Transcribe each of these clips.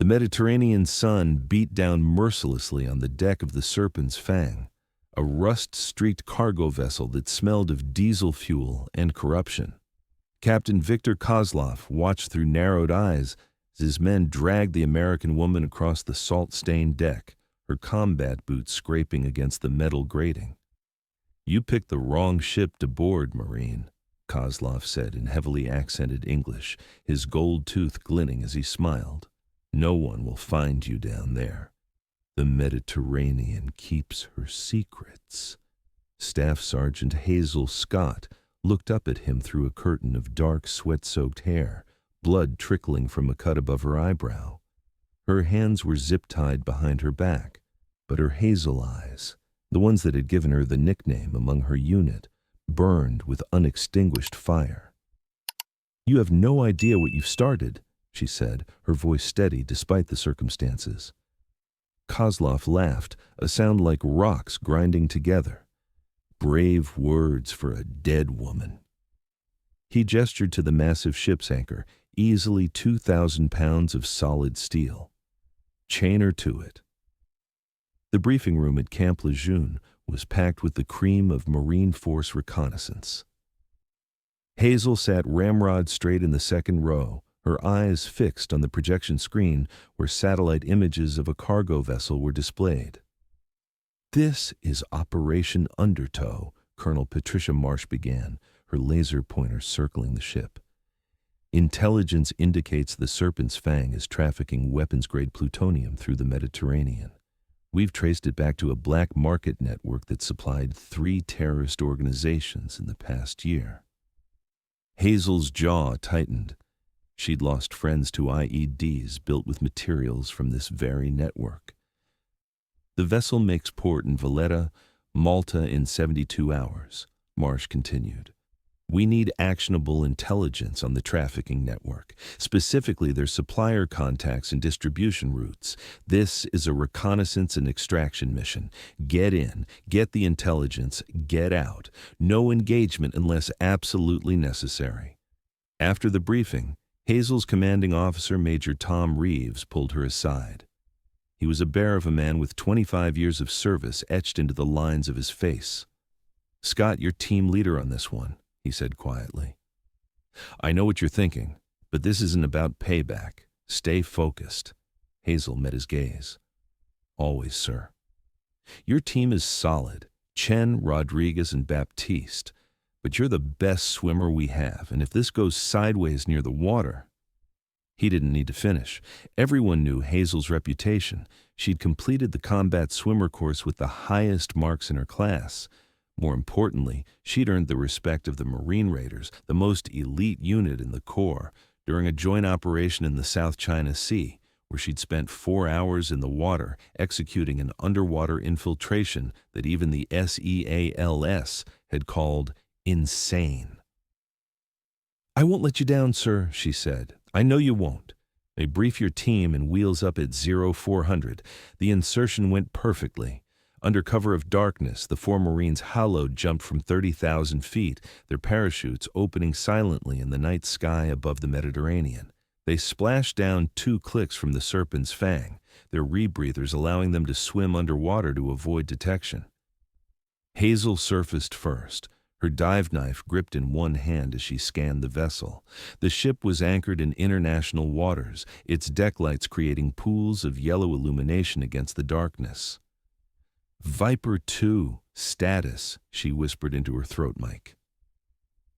Mediterranean sun beat down mercilessly on the deck of the Serpent's Fang, a rust-streaked cargo vessel that smelled of diesel fuel and corruption. Captain Viktor Kozlov watched through narrowed eyes as his men dragged the American woman across the salt-stained deck, her combat boots scraping against the metal grating. "You picked the wrong ship to board, Marine," Kozlov said in heavily accented English, his gold tooth glinting as he smiled. "No one will find you down there. The Mediterranean keeps her secrets." Staff Sergeant Hazel Scott looked up at him through a curtain of dark, sweat-soaked hair, blood trickling from a cut above her eyebrow. Her hands were zip-tied behind her back, but her hazel eyes, the ones that had given her the nickname among her unit, burned with unextinguished fire. "You have no idea what you've started," she said, her voice steady despite the circumstances. Kozlov laughed, a sound like rocks grinding together. Brave words for a dead woman. He gestured to the massive ship's anchor, easily 2,000 pounds of solid steel. "Chain her to it." The briefing room at Camp Lejeune was packed with the cream of Marine Force reconnaissance. Hazel sat ramrod straight in the second row, her eyes fixed on the projection screen where satellite images of a cargo vessel were displayed. "This is Operation Undertow," Colonel Patricia Marsh began, her laser pointer circling the ship. "Intelligence indicates the Serpent's Fang is trafficking weapons-grade plutonium through the Mediterranean. We've traced it back to a black market network that supplied 3 terrorist organizations in the past year." Hazel's jaw tightened. She'd lost friends to IEDs built with materials from this very network. "The vessel makes port in Valletta, Malta in 72 hours, Marsh continued. "We need actionable intelligence on the trafficking network, specifically their supplier contacts and distribution routes. This is a reconnaissance and extraction mission. Get in, get the intelligence, get out. No engagement unless absolutely necessary." After the briefing, Hazel's commanding officer, Major Tom Reeves, pulled her aside. He was a bear of a man with 25 years of service etched into the lines of his face. "Scott, you're team leader on this one," he said quietly. "I know what you're thinking, but this isn't about payback. Stay focused." Hazel met his gaze. "Always, sir." "Your team is solid, Chen, Rodriguez, and Baptiste, but you're the best swimmer we have, and if this goes sideways near the water—" He didn't need to finish. Everyone knew Hazel's reputation. She'd completed the combat swimmer course with the highest marks in her class. More importantly, she'd earned the respect of the Marine Raiders, the most elite unit in the Corps, during a joint operation in the South China Sea, where she'd spent 4 hours in the water executing an underwater infiltration that even the SEALS had called insane. "I won't let you down, sir," she said. "I know you won't. They brief your team and wheels up at 0400. The insertion went perfectly. Under cover of darkness, the 4 Marines hollowed jumped from 30,000 feet, their parachutes opening silently in the night sky above the Mediterranean. They splashed down 2 clicks from the Serpent's Fang, their rebreathers allowing them to swim underwater to avoid detection. Hazel surfaced first, her dive knife gripped in one hand as she scanned the vessel. The ship was anchored in international waters, its deck lights creating pools of yellow illumination against the darkness. "Viper 2, status," she whispered into her throat mic.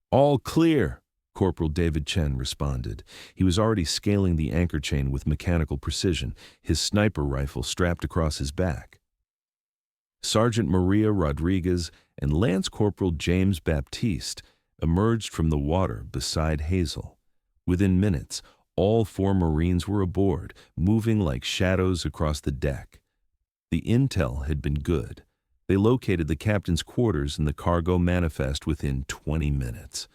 "All clear," Corporal David Chen responded. He was already scaling the anchor chain with mechanical precision, his sniper rifle strapped across his back. Sergeant Maria Rodriguez and Lance Corporal James Baptiste emerged from the water beside Hazel. Within minutes, all 4 Marines were aboard, moving like shadows across the deck. The intel had been good. They located the captain's quarters and the cargo manifest within 20 minutes.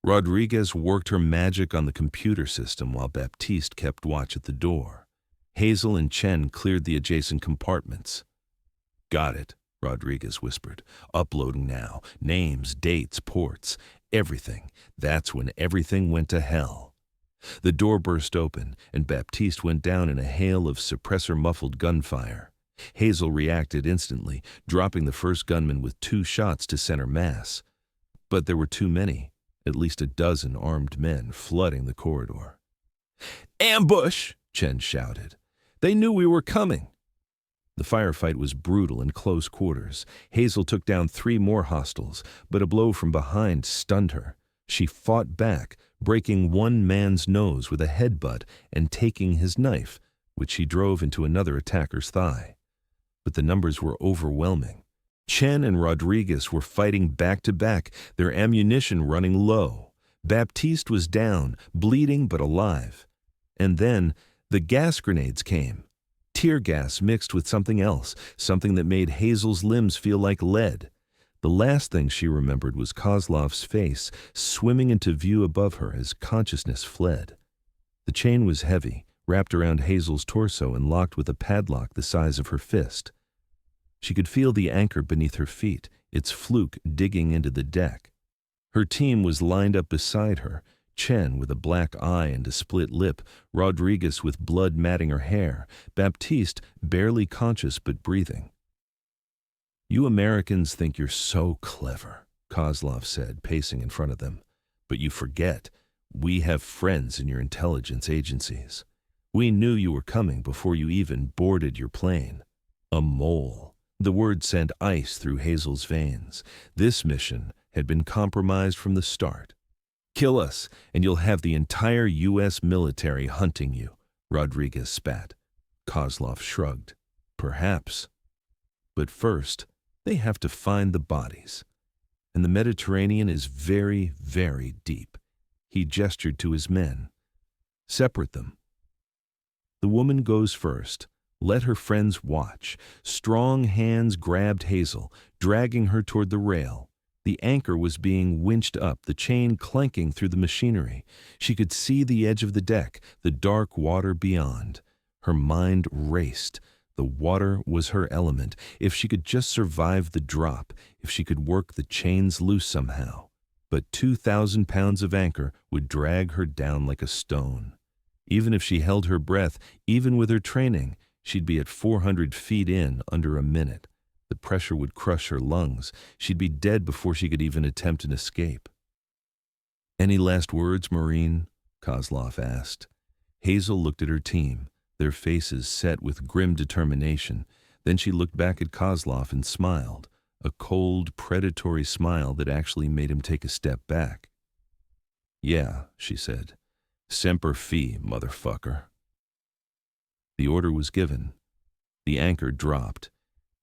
Rodriguez worked her magic on the computer system while Baptiste kept watch at the door. Hazel and Chen cleared the adjacent compartments. "Got it," Rodriguez whispered. "Uploading now. Names, dates, ports, everything. That's when everything went to hell." The door burst open, and Baptiste went down in a hail of suppressor-muffled gunfire. Hazel reacted instantly, dropping the first gunman with 2 shots to center mass. But there were too many, at least a dozen armed men flooding the corridor. "Ambush!" Chen shouted. "They knew we were coming." The firefight was brutal in close quarters. Hazel took down 3 more hostiles, but a blow from behind stunned her. She fought back, breaking one man's nose with a headbutt and taking his knife, which she drove into another attacker's thigh. But the numbers were overwhelming. Chen and Rodriguez were fighting back-to-back, their ammunition running low. Baptiste was down, bleeding but alive. And then the gas grenades came. Tear gas mixed with something else, something that made Hazel's limbs feel like lead. The last thing she remembered was Kozlov's face swimming into view above her as consciousness fled. The chain was heavy, wrapped around Hazel's torso and locked with a padlock the size of her fist. She could feel the anchor beneath her feet, its fluke digging into the deck. Her team was lined up beside her, Chen with a black eye and a split lip, Rodriguez with blood matting her hair, Baptiste barely conscious but breathing. "You Americans think you're so clever," Kozlov said, pacing in front of them. "But you forget, we have friends in your intelligence agencies. We knew you were coming before you even boarded your plane. A mole." The word sent ice through Hazel's veins. This mission had been compromised from the start. "Kill us, and you'll have the entire U.S. military hunting you," Rodriguez spat. Kozlov shrugged. "Perhaps. But first, they have to find the bodies. And the Mediterranean is very, very deep." He gestured to his men. "Separate them. The woman goes first. Let her friends watch." Strong hands grabbed Hazel, dragging her toward the rail. The anchor was being winched up, the chain clanking through the machinery. She could see the edge of the deck, the dark water beyond. Her mind raced. The water was her element. If she could just survive the drop, if she could work the chains loose somehow. But 2,000 pounds of anchor would drag her down like a stone. Even if she held her breath, even with her training, she'd be at 400 feet in under a minute. The pressure would crush her lungs. She'd be dead before she could even attempt an escape. "Any last words, Marine?" Kozlov asked. Hazel looked at her team, their faces set with grim determination. Then she looked back at Kozlov and smiled, a cold, predatory smile that actually made him take a step back. "Yeah," she said. "Semper Fi, motherfucker." The order was given. The anchor dropped.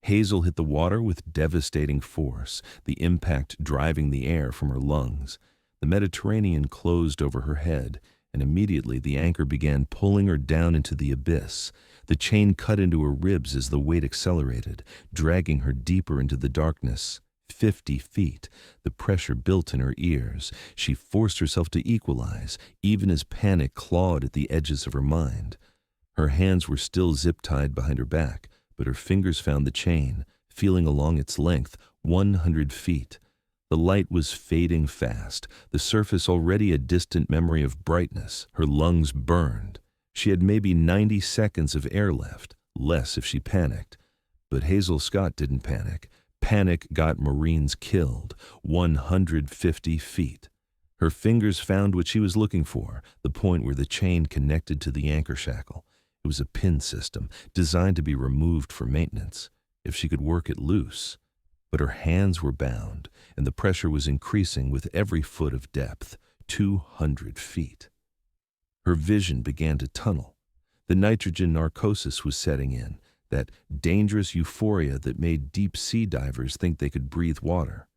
Hazel hit the water with devastating force, the impact driving the air from her lungs. The Mediterranean closed over her head, and immediately the anchor began pulling her down into the abyss. The chain cut into her ribs as the weight accelerated, dragging her deeper into the darkness. 50 feet. The pressure built in her ears. She forced herself to equalize, even as panic clawed at the edges of her mind. Her hands were still zip-tied behind her back, but her fingers found the chain, feeling along its length, 100 feet. The light was fading fast, the surface already a distant memory of brightness. Her lungs burned. She had maybe 90 seconds of air left, less if she panicked. But Hazel Scott didn't panic. Panic got Marines killed, 150 feet. Her fingers found what she was looking for, the point where the chain connected to the anchor shackle. It was a pin system, designed to be removed for maintenance, if she could work it loose. But her hands were bound, and the pressure was increasing with every foot of depth, 200 feet. Her vision began to tunnel. The nitrogen narcosis was setting in, that dangerous euphoria that made deep-sea divers think they could breathe water.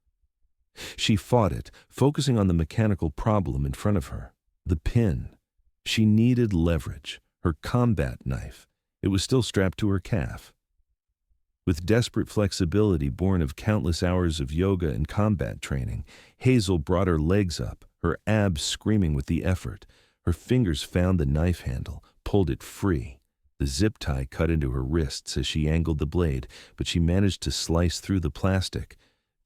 She fought it, focusing on the mechanical problem in front of her, the pin. She needed leverage. Her combat knife. It was still strapped to her calf. With desperate flexibility born of countless hours of yoga and combat training, Hazel brought her legs up, her abs screaming with the effort. Her fingers found the knife handle, pulled it free. The zip tie cut into her wrists as she angled the blade, but she managed to slice through the plastic.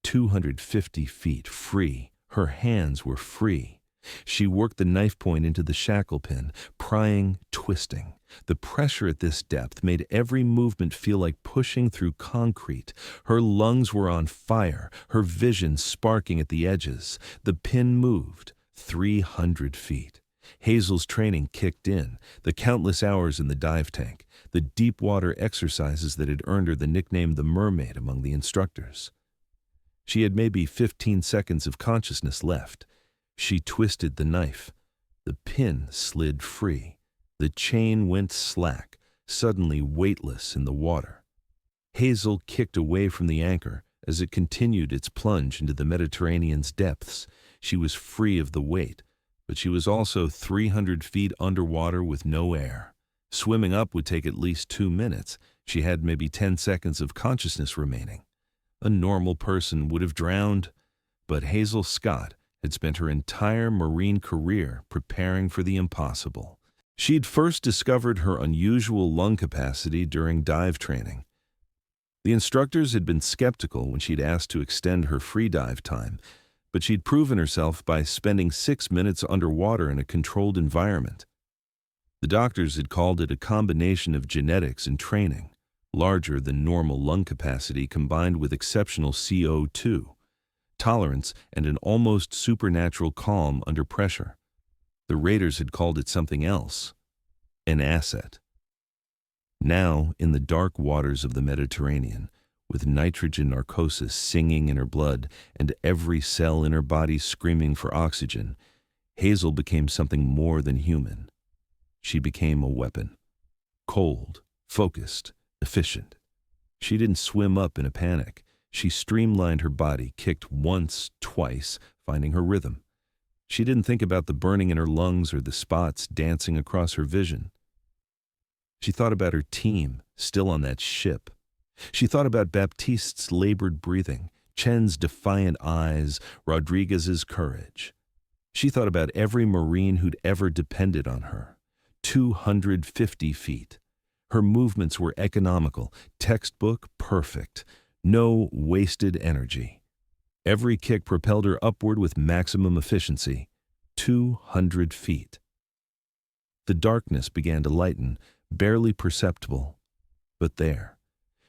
250 feet free. Her hands were free. She worked the knife point into the shackle pin, prying, twisting. The pressure at this depth made every movement feel like pushing through concrete. Her lungs were on fire, her vision sparking at the edges. The pin moved 300 feet. Hazel's training kicked in, the countless hours in the dive tank, the deep water exercises that had earned her the nickname the Mermaid among the instructors. She had maybe 15 seconds of consciousness left. She twisted the knife. The pin slid free. The chain went slack, suddenly weightless in the water. Hazel kicked away from the anchor as it continued its plunge into the Mediterranean's depths. She was free of the weight, but she was also 300 feet underwater with no air. Swimming up would take at least 2 minutes. She had maybe 10 seconds of consciousness remaining. A normal person would have drowned, but Hazel Scott had spent her entire Marine career preparing for the impossible. She'd first discovered her unusual lung capacity during dive training. The instructors had been skeptical when she'd asked to extend her free dive time, but she'd proven herself by spending 6 minutes underwater in a controlled environment. The doctors had called it a combination of genetics and training, larger than normal lung capacity combined with exceptional CO2, tolerance, and an almost supernatural calm under pressure. The Raiders had called it something else, an asset. Now, in the dark waters of the Mediterranean, with nitrogen narcosis singing in her blood and every cell in her body screaming for oxygen, Hazel became something more than human. She became a weapon. Cold, focused, efficient. She didn't swim up in a panic. She streamlined her body, kicked once, twice, finding her rhythm. She didn't think about the burning in her lungs or the spots dancing across her vision. She thought about her team, still on that ship. She thought about Baptiste's labored breathing, Chen's defiant eyes, Rodriguez's courage. She thought about every Marine who'd ever depended on her. 250 feet. Her movements were economical, textbook perfect. No wasted energy. Every kick propelled her upward with maximum efficiency. 200 feet. The darkness began to lighten, barely perceptible. But there.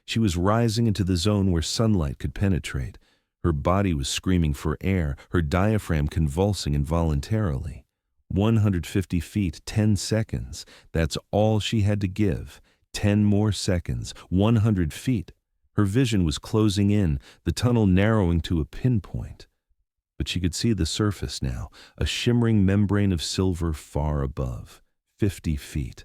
She was rising into the zone where sunlight could penetrate. Her body was screaming for air, her diaphragm convulsing involuntarily. 150 feet, 10 seconds. That's all she had to give. 10 more seconds. 100 feet. Her vision was closing in, the tunnel narrowing to a pinpoint. But she could see the surface now, a shimmering membrane of silver far above. 50 feet.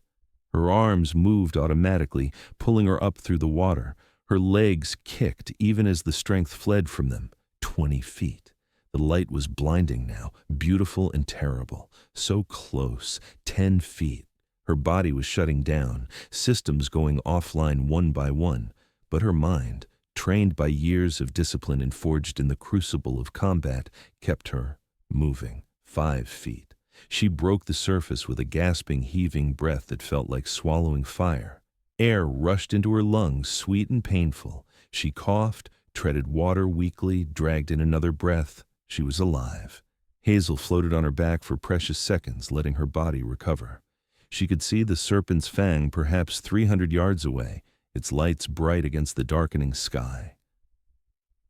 Her arms moved automatically, pulling her up through the water. Her legs kicked even as the strength fled from them. 20 feet. The light was blinding now, beautiful and terrible. So close. 10 feet. Her body was shutting down, systems going offline one by one. But her mind, trained by years of discipline and forged in the crucible of combat, kept her moving. 5 feet. She broke the surface with a gasping, heaving breath that felt like swallowing fire. Air rushed into her lungs, sweet and painful. She coughed, treaded water weakly, dragged in another breath. She was alive. Hazel floated on her back for precious seconds, letting her body recover. She could see the Serpent's Fang perhaps 300 yards away, its lights bright against the darkening sky.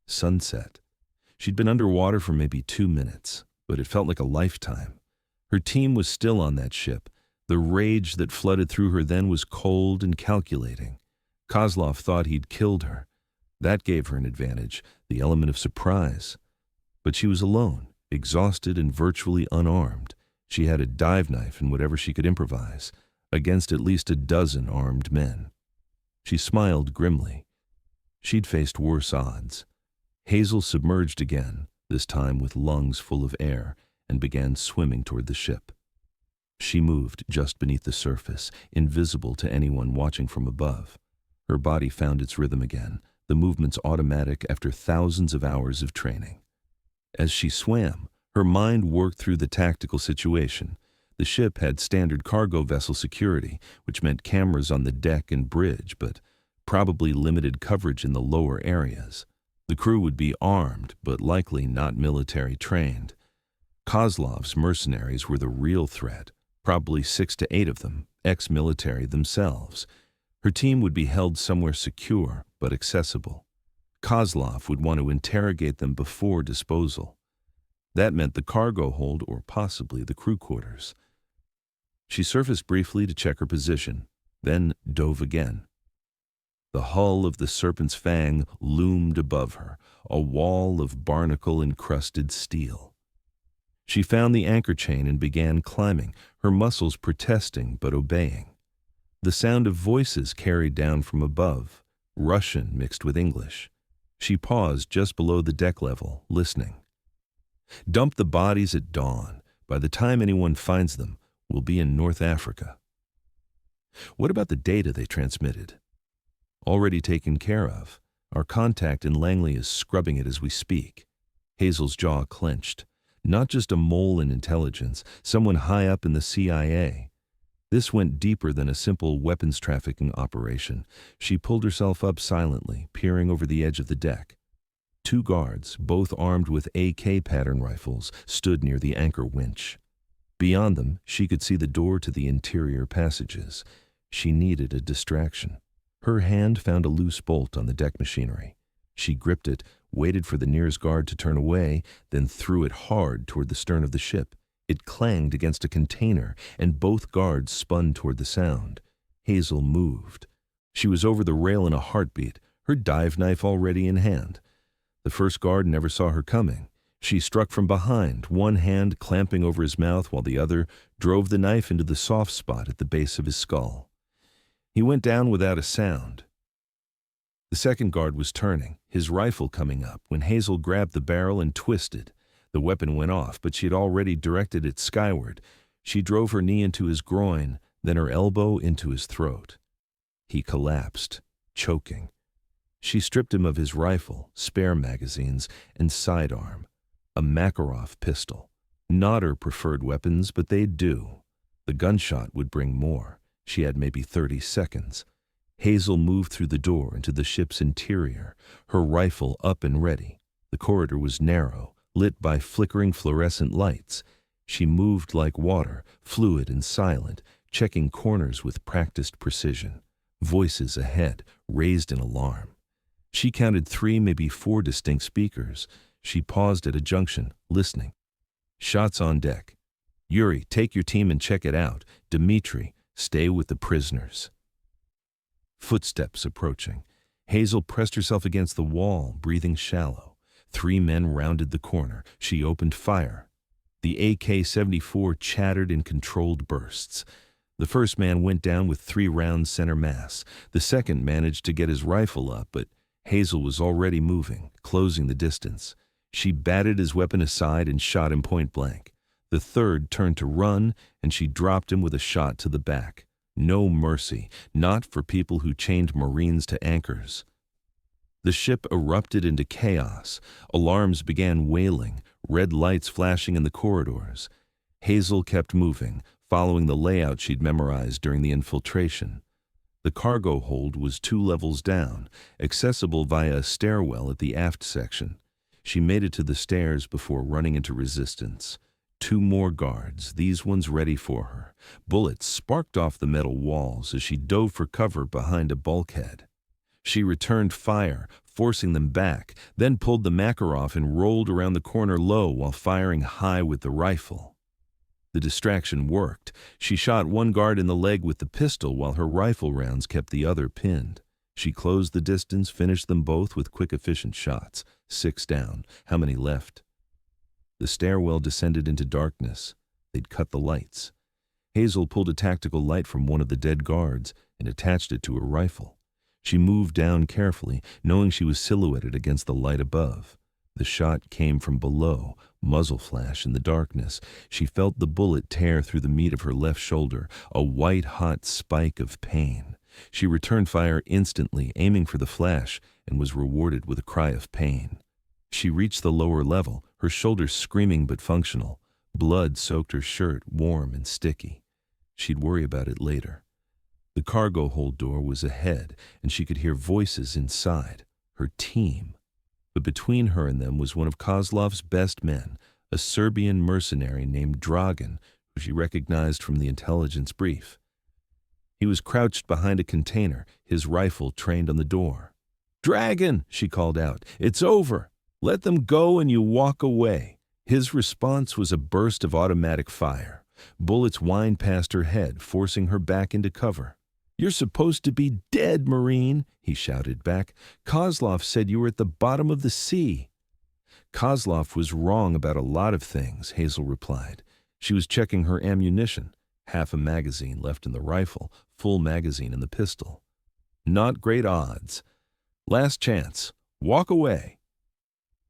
Sunset. She'd been underwater for maybe 2 minutes, but it felt like a lifetime. Her team was still on that ship. The rage that flooded through her then was cold and calculating. Kozlov thought he'd killed her. That gave her an advantage, the element of surprise. But she was alone, exhausted and virtually unarmed. She had a dive knife and whatever she could improvise, against at least a dozen armed men. She smiled grimly. She'd faced worse odds. Hazel submerged again, this time with lungs full of air, and began swimming toward the ship. She moved just beneath the surface, invisible to anyone watching from above. Her body found its rhythm again, the movements automatic after thousands of hours of training. As she swam, her mind worked through the tactical situation. The ship had standard cargo vessel security, which meant cameras on the deck and bridge, but probably limited coverage in the lower areas. The crew would be armed, but likely not military trained. Kozlov's mercenaries were the real threat, probably 6 to 8 of them, ex-military themselves. Her team would be held somewhere secure but accessible. Kozlov would want to interrogate them before disposal. That meant the cargo hold or possibly the crew quarters. She surfaced briefly to check her position, then dove again. The hull of the Serpent's Fang loomed above her, a wall of barnacle-encrusted steel. She found the anchor chain and began climbing, her muscles protesting but obeying. The sound of voices carried down from above, Russian mixed with English. She paused just below the deck level, listening. "Dump the bodies at dawn. By the time anyone finds them, we'll be in North Africa." What about the data they transmitted? Already taken care of. Our contact in Langley is scrubbing it as we speak. Hazel's jaw clenched. Not just a mole in intelligence, someone high up in the CIA. This went deeper than a simple weapons trafficking operation. She pulled herself up silently, peering over the edge of the deck. 2 guards, both armed with AK pattern rifles, stood near the anchor winch. Beyond them, she could see the door to the interior passages. She needed a distraction. Her hand found a loose bolt on the deck machinery. She gripped it, waited for the nearest guard to turn away, then threw it hard toward the stern of the ship. It clanged against a container, and both guards spun toward the sound. Hazel moved. She was over the rail in a heartbeat, her dive knife already in hand. The first guard never saw her coming. She struck from behind, one hand clamping over his mouth while the other drove the knife into the soft spot at the base of his skull. He went down without a sound. The second guard was turning, his rifle coming up, when Hazel grabbed the barrel and twisted. The weapon went off, but she had already directed it skyward. She drove her knee into his groin, then her elbow into his throat. He collapsed, choking. She stripped him of his rifle, spare magazines, and sidearm. A Makarov pistol. Not her preferred weapons, but they'd do. The gunshot would bring more. She had maybe 30 seconds. Hazel moved through the door into the ship's interior, her rifle up and ready. The corridor was narrow, lit by flickering fluorescent lights. She moved like water, fluid and silent, checking corners with practiced precision. Voices ahead, raised in alarm. She counted 3, maybe 4 distinct speakers. She paused at a junction, listening. Shots on deck. Yuri, take your team and check it out. Dmitri, stay with the prisoners. Footsteps approaching. Hazel pressed herself against the wall, breathing shallow. 3 men rounded the corner. She opened fire. The AK-74 chattered in controlled bursts. The first man went down with 3 rounds center mass. The second managed to get his rifle up, but Hazel was already moving, closing the distance. She batted his weapon aside and shot him point blank. The third turned to run, and she dropped him with a shot to the back. No mercy, not for people who chained Marines to anchors. The ship erupted into chaos. Alarms began wailing, red lights flashing in the corridors. Hazel kept moving, following the layout she'd memorized during the infiltration. The cargo hold was 2 levels down, accessible via a stairwell at the aft section. She made it to the stairs before running into resistance. 2 more guards, these ones ready for her. Bullets sparked off the metal walls as she dove for cover behind a bulkhead. She returned fire, forcing them back, then pulled the Makarov and rolled around the corner low while firing high with the rifle. The distraction worked. She shot 1 guard in the leg with the pistol while her rifle rounds kept the other pinned. She closed the distance, finished them both with quick, efficient shots. 6 down. How many left? The stairwell descended into darkness. They'd cut the lights. Hazel pulled a tactical light from one of the dead guards and attached it to her rifle. She moved down carefully, knowing she was silhouetted against the light above. The shot came from below, muzzle flash in the darkness. She felt the bullet tear through the meat of her left shoulder, a white-hot spike of pain. She returned fire instantly, aiming for the flash, and was rewarded with a cry of pain. She reached the lower level, her shoulders screaming but functional. Blood soaked her shirt, warm and sticky. She'd worry about it later. The cargo hold door was ahead, and she could hear voices inside. Her team. But between her and them was one of Kozlov's best men, a Serbian mercenary named Dragan, who she recognized from the intelligence brief. He was crouched behind a container, his rifle trained on the door. "Dragan," she called out, "it's over. Let them go and you walk away." His response was a burst of automatic fire. Bullets whined past her head, forcing her back into cover. "You're supposed to be dead, Marine," he shouted back. "Kozlov said you were at the bottom of the sea." Kozlov was wrong about a lot of things, Hazel replied. She was checking her ammunition. Half a magazine left in the rifle, full magazine in the pistol. "Not great odds. Last chance. Walk away."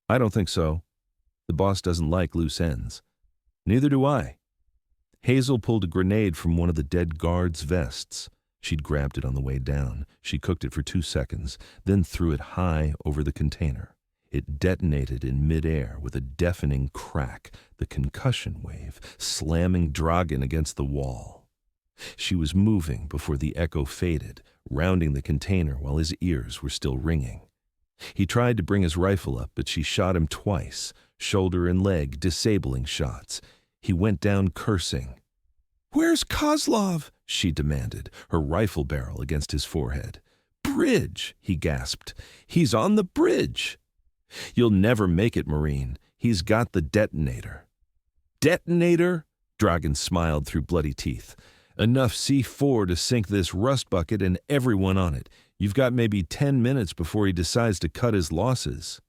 "I don't think so. The boss doesn't like loose ends." "Neither do I." Hazel pulled a grenade from one of the dead guard's vests. She'd grabbed it on the way down. She cooked it for 2 seconds, then threw it high over the container. It detonated in midair with a deafening crack, the concussion wave, slamming Dragan against the wall. She was moving before the echo faded, rounding the container while his ears were still ringing. He tried to bring his rifle up, but she shot him twice, shoulder and leg, disabling shots. He went down cursing. "Where's Kozlov?" she demanded, her rifle barrel against his forehead. "Bridge," he gasped. "He's on the bridge." "You'll never make it, Marine. He's got the detonator." "Detonator?" Dragan smiled through bloody teeth. "Enough C4 to sink this rust bucket and everyone on it. You've got maybe 10 minutes before he decides to cut his losses."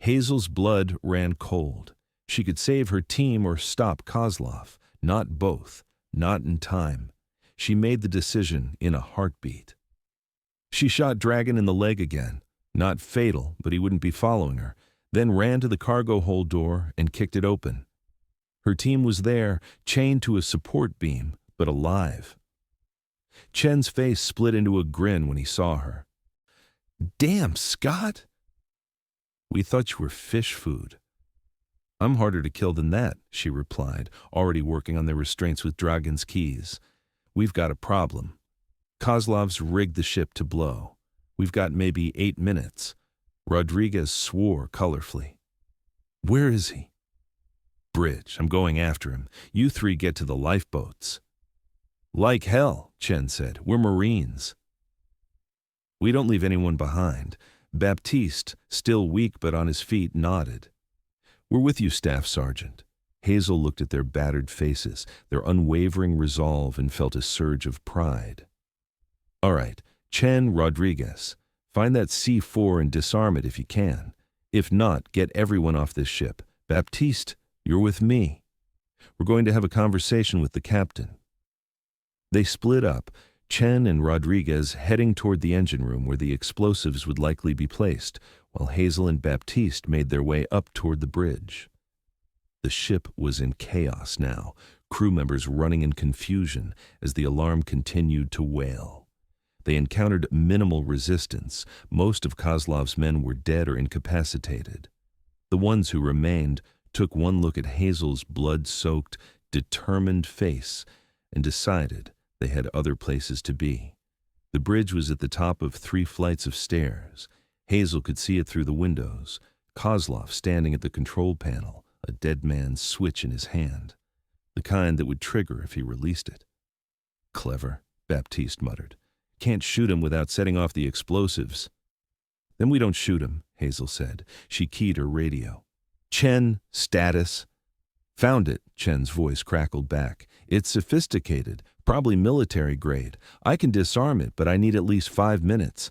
Hazel's blood ran cold. She could save her team or stop Kozlov. Not both. Not in time. She made the decision in a heartbeat. She shot Dragan in the leg again. Not fatal, but he wouldn't be following her. Then ran to the cargo hold door and kicked it open. Her team was there, chained to a support beam, but alive. Chen's face split into a grin when he saw her. "Damn, Scott!" "We thought you were fish food." "I'm harder to kill than that," she replied, already working on their restraints with Dragan's keys. "We've got a problem. Kozlov's rigged the ship to blow. We've got maybe 8 minutes. Rodriguez swore colorfully. "Where is he?" "Bridge. I'm going after him. You 3 get to the lifeboats." "Like hell," Chen said. "We're Marines." "We don't leave anyone behind." Baptiste, still weak but on his feet, nodded. "We're with you, Staff Sergeant." Hazel looked at their battered faces, their unwavering resolve, and felt a surge of pride. "All right, Chen, Rodriguez, find that C4 and disarm it if you can. If not, get everyone off this ship. Baptiste, you're with me. We're going to have a conversation with the captain." They split up, Chen and Rodriguez heading toward the engine room where the explosives would likely be placed, while Hazel and Baptiste made their way up toward the bridge. The ship was in chaos now, crew members running in confusion as the alarm continued to wail. They encountered minimal resistance. Most of Kozlov's men were dead or incapacitated. The ones who remained took one look at Hazel's blood-soaked, determined face and decided they had other places to be. The bridge was at the top of 3 flights of stairs. Hazel could see it through the windows. Kozlov standing at the control panel, a dead man's switch in his hand, the kind that would trigger if he released it. "Clever," Baptiste muttered. "Can't shoot him without setting off the explosives." "Then we don't shoot him," Hazel said. She keyed her radio. "Chen, status." "Found it," Chen's voice crackled back. "It's sophisticated, probably military grade. I can disarm it, but I need at least 5 minutes.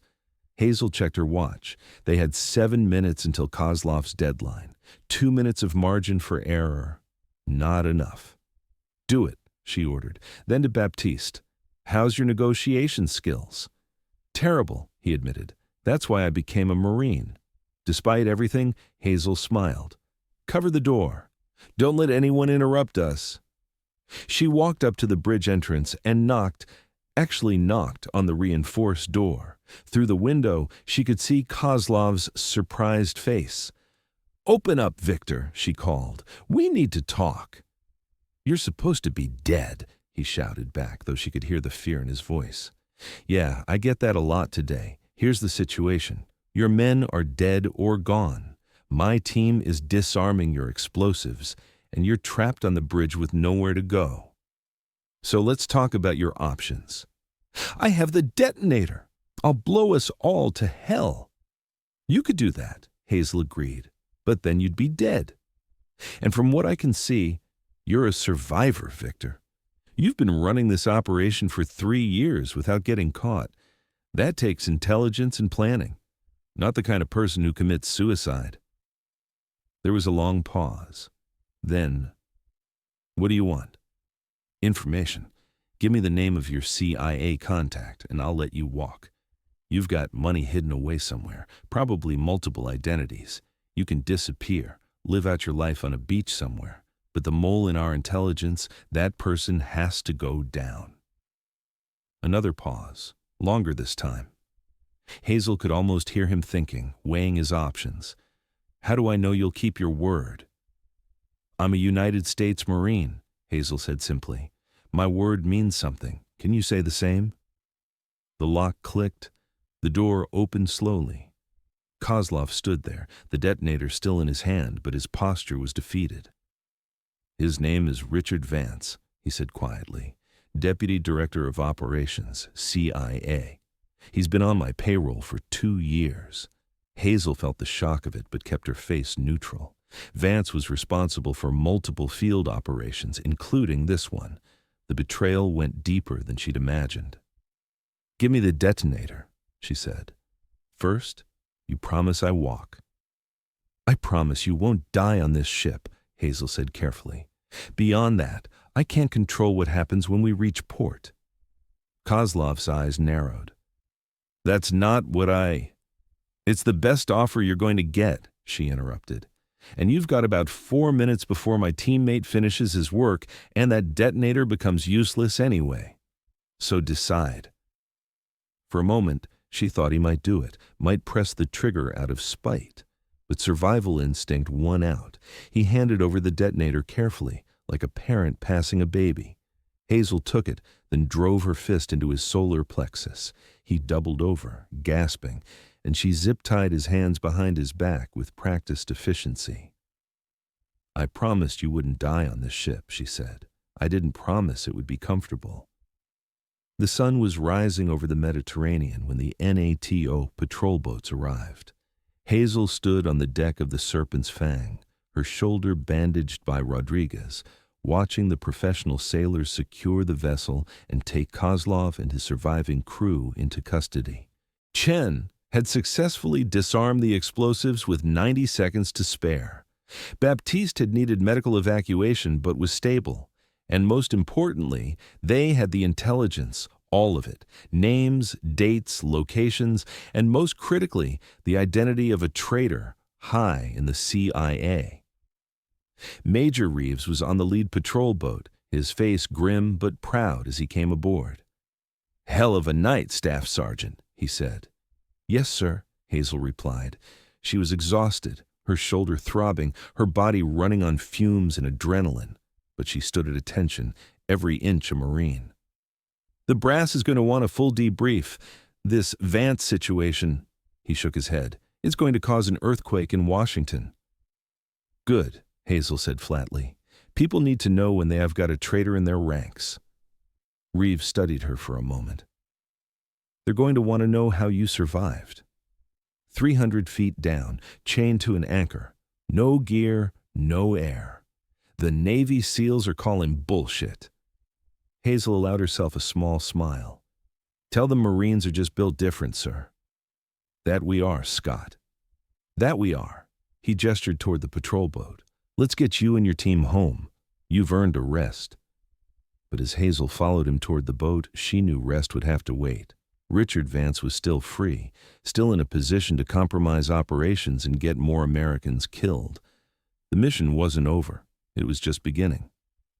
Hazel checked her watch. They had 7 minutes until Kozlov's deadline. 2 minutes of margin for error. Not enough. "Do it," she ordered. Then to Baptiste. "How's your negotiation skills?" "Terrible," he admitted. "That's why I became a Marine." Despite everything, Hazel smiled. "Cover the door. Don't let anyone interrupt us." She walked up to the bridge entrance and knocked on the reinforced door. Through the window, she could see Kozlov's surprised face. "Open up, Victor," she called. "We need to talk." "You're supposed to be dead," he shouted back, though she could hear the fear in his voice. "Yeah, I get that a lot today. Here's the situation. Your men are dead or gone. My team is disarming your explosives, and you're trapped on the bridge with nowhere to go. So let's talk about your options. I have the detonator. I'll blow us all to hell. You could do that, Hazel agreed, but then you'd be dead. And from what I can see, you're a survivor, Victor. You've been running this operation for 3 years without getting caught. That takes intelligence and planning, not the kind of person who commits suicide. There was a long pause. Then, what do you want? Information. Give me the name of your CIA contact, and I'll let you walk. You've got money hidden away somewhere, probably multiple identities. You can disappear, live out your life on a beach somewhere. But the mole in our intelligence, that person has to go down. Another pause, longer this time. Hazel could almost hear him thinking, weighing his options. How do I know you'll keep your word? I'm a United States Marine, Hazel said simply. My word means something. Can you say the same? The lock clicked. The door opened slowly. Kozlov stood there, the detonator still in his hand, but his posture was defeated. His name is Richard Vance, he said quietly, Deputy Director of Operations, CIA. He's been on my payroll for 2 years. Hazel felt the shock of it, but kept her face neutral. Vance was responsible for multiple field operations, including this one. The betrayal went deeper than she'd imagined. Give me the detonator, she said. First, you promise I walk. I promise you won't die on this ship, Hazel said carefully. Beyond that, I can't control what happens when we reach port. Kozlov's eyes narrowed. That's not what It's the best offer you're going to get, she interrupted. And you've got about 4 minutes before my teammate finishes his work and that detonator becomes useless anyway. So decide. For a moment, she thought he might do it, might press the trigger out of spite. But survival instinct won out. He handed over the detonator carefully, like a parent passing a baby. Hazel took it, then drove her fist into his solar plexus. He doubled over, gasping, and she zip-tied his hands behind his back with practiced efficiency. I promised you wouldn't die on this ship, she said. I didn't promise it would be comfortable. The sun was rising over the Mediterranean when the NATO patrol boats arrived. Hazel stood on the deck of the Serpent's Fang, her shoulder bandaged by Rodriguez, watching the professional sailors secure the vessel and take Kozlov and his surviving crew into custody. Chen had successfully disarmed the explosives with 90 seconds to spare. Baptiste had needed medical evacuation but was stable. And most importantly, they had the intelligence, all of it, names, dates, locations, and most critically, the identity of a traitor high in the CIA. Major Reeves was on the lead patrol boat, his face grim but proud as he came aboard. Hell of a night, Staff Sergeant, he said. Yes, sir, Hazel replied. She was exhausted, her shoulder throbbing, her body running on fumes and adrenaline. But she stood at attention, every inch a Marine. The brass is going to want a full debrief. This Vance situation, he shook his head, is going to cause an earthquake in Washington. Good, Hazel said flatly. People need to know when they have got a traitor in their ranks. Reeves studied her for a moment. They're going to want to know how you survived. 300 feet down, chained to an anchor. No gear, no air. The Navy SEALs are calling bullshit. Hazel allowed herself a small smile. Tell them Marines are just built different, sir. That we are, Scott. That we are. He gestured toward the patrol boat. Let's get you and your team home. You've earned a rest. But as Hazel followed him toward the boat, she knew rest would have to wait. Richard Vance was still free, still in a position to compromise operations and get more Americans killed. The mission wasn't over. It was just beginning.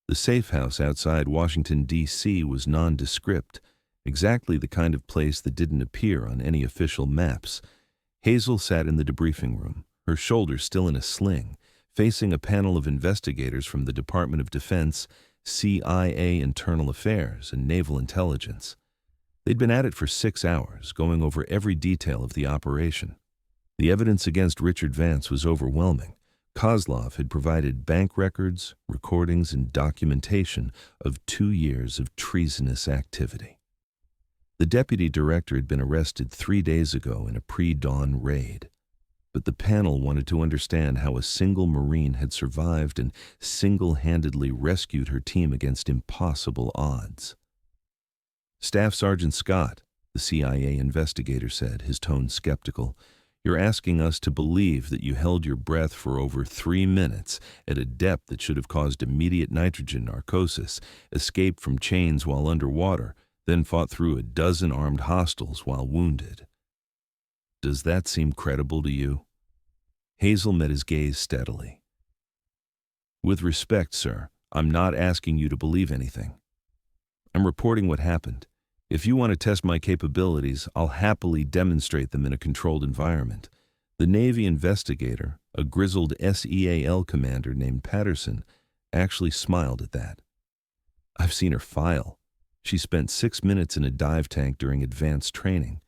The safe house outside Washington, D.C. was nondescript, exactly the kind of place that didn't appear on any official maps. Hazel sat in the debriefing room, her shoulders still in a sling, facing a panel of investigators from the Department of Defense, CIA Internal Affairs, and Naval Intelligence. They'd been at it for 6 hours, going over every detail of the operation. The evidence against Richard Vance was overwhelming. Kozlov had provided bank records, recordings, and documentation of 2 years of treasonous activity. The deputy director had been arrested 3 days ago in a pre-dawn raid. But the panel wanted to understand how a single Marine had survived and single-handedly rescued her team against impossible odds. Staff Sergeant Scott, the CIA investigator said, his tone skeptical, "You're asking us to believe that you held your breath for over 3 minutes at a depth that should have caused immediate nitrogen narcosis, escaped from chains while underwater, then fought through a dozen armed hostiles while wounded. Does that seem credible to you?" Hazel met his gaze steadily. "With respect, sir, I'm not asking you to believe anything. I'm reporting what happened. If you want to test my capabilities, I'll happily demonstrate them in a controlled environment." The Navy investigator, a grizzled SEAL commander named Patterson, actually smiled at that. "I've seen her file. She spent 6 minutes in a dive tank during advanced training.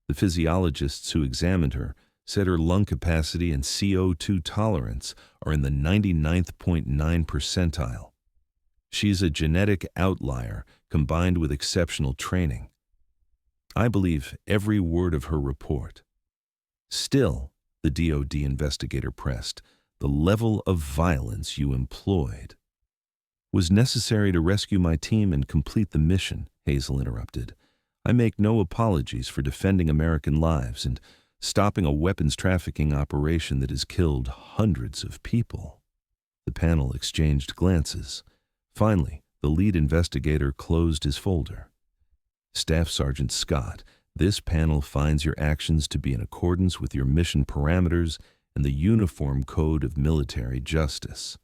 The physiologists who examined her said her lung capacity and CO2 tolerance are in the 99th.9 percentile. She's a genetic outlier combined with exceptional training. I believe every word of her report." "Still," the DoD investigator pressed, "the level of violence you employed." "Was necessary to rescue my team and complete the mission," Hazel interrupted. "I make no apologies for defending American lives and stopping a weapons trafficking operation that has killed hundreds of people." The panel exchanged glances. Finally, the lead investigator closed his folder. "Staff Sergeant Scott, this panel finds your actions to be in accordance with your mission parameters and the Uniform Code of Military Justice.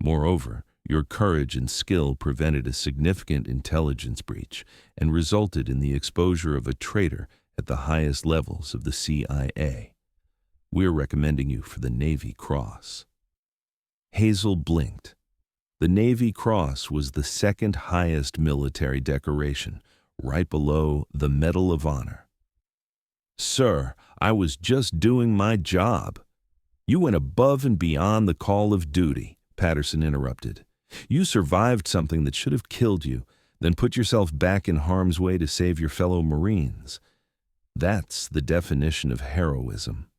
Moreover, your courage and skill prevented a significant intelligence breach and resulted in the exposure of a traitor at the highest levels of the CIA. We're recommending you for the Navy Cross." Hazel blinked. The Navy Cross was the second highest military decoration, right below the Medal of Honor. "Sir, I was just doing my job." "You went above and beyond the call of duty," Patterson interrupted. "You survived something that should have killed you, then put yourself back in harm's way to save your fellow Marines. That's the definition of heroism."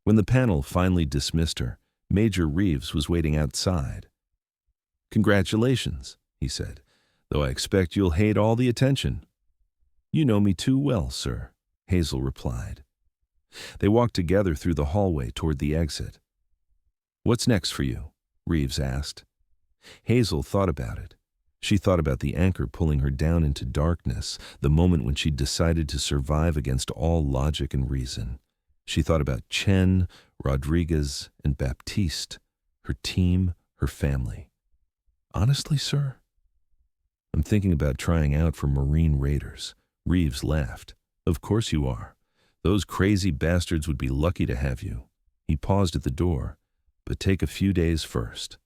When the panel finally dismissed her, Major Reeves was waiting outside. "Congratulations," he said, "though I expect you'll hate all the attention." "You know me too well, sir," Hazel replied. They walked together through the hallway toward the exit. "What's next for you?" Reeves asked. Hazel thought about it. She thought about the anchor pulling her down into darkness, the moment when she decided to survive against all logic and reason. She thought about Chen, Rodriguez, and Baptiste, her team, her family. "Honestly, sir, I'm thinking about trying out for Marine Raiders." Reeves laughed. "Of course you are. Those crazy bastards would be lucky to have you." He paused at the door. "But take a few days first."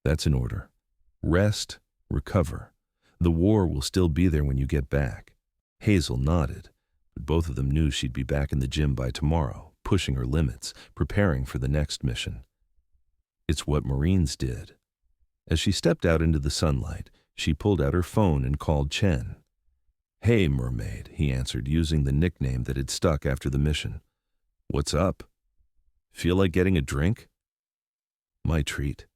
"That's an order. Rest, recover. The war will still be there when you get back." Hazel nodded, but both of them knew she'd be back in the gym by tomorrow, pushing her limits, preparing for the next mission. It's what Marines did. As she stepped out into the sunlight, she pulled out her phone and called Chen. "Hey, mermaid," he answered, using the nickname that had stuck after the mission. "What's up? Feel like getting a drink?" "My treat.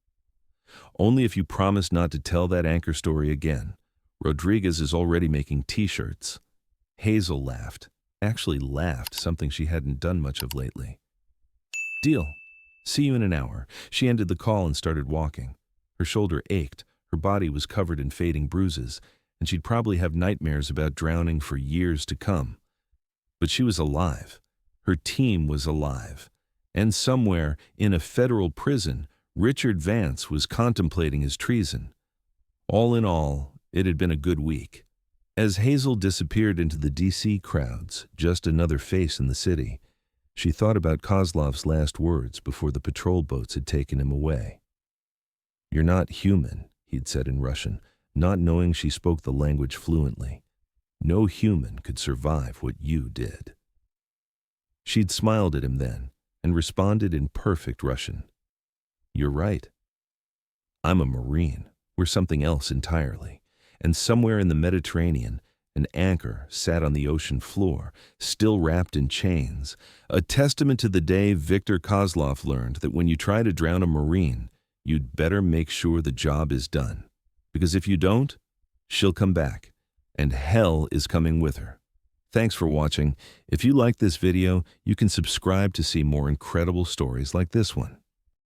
Only if you promise not to tell that anchor story again. Rodriguez is already making t-shirts." Hazel laughed, actually laughed, something she hadn't done much of lately. "Deal. See you in an hour." She ended the call and started walking. Her shoulder ached, her body was covered in fading bruises, and she'd probably have nightmares about drowning for years to come. But she was alive. Her team was alive. And somewhere, in a federal prison, Richard Vance was contemplating his treason. All in all, it had been a good week. As Hazel disappeared into the D.C. crowds, just another face in the city, she thought about Kozlov's last words before the patrol boats had taken him away. "You're not human," he'd said in Russian, not knowing she spoke the language fluently. "No human could survive what you did." She'd smiled at him then and responded in perfect Russian. "You're right. I'm a Marine. We're something else entirely." And somewhere in the Mediterranean, an anchor sat on the ocean floor, still wrapped in chains, a testament to the day Viktor Kozlov learned that when you try to drown a Marine, you'd better make sure the job is done. Because if you don't, she'll come back, and hell is coming with her. Thanks for watching. If you liked this video, you can subscribe to see more incredible stories like this one.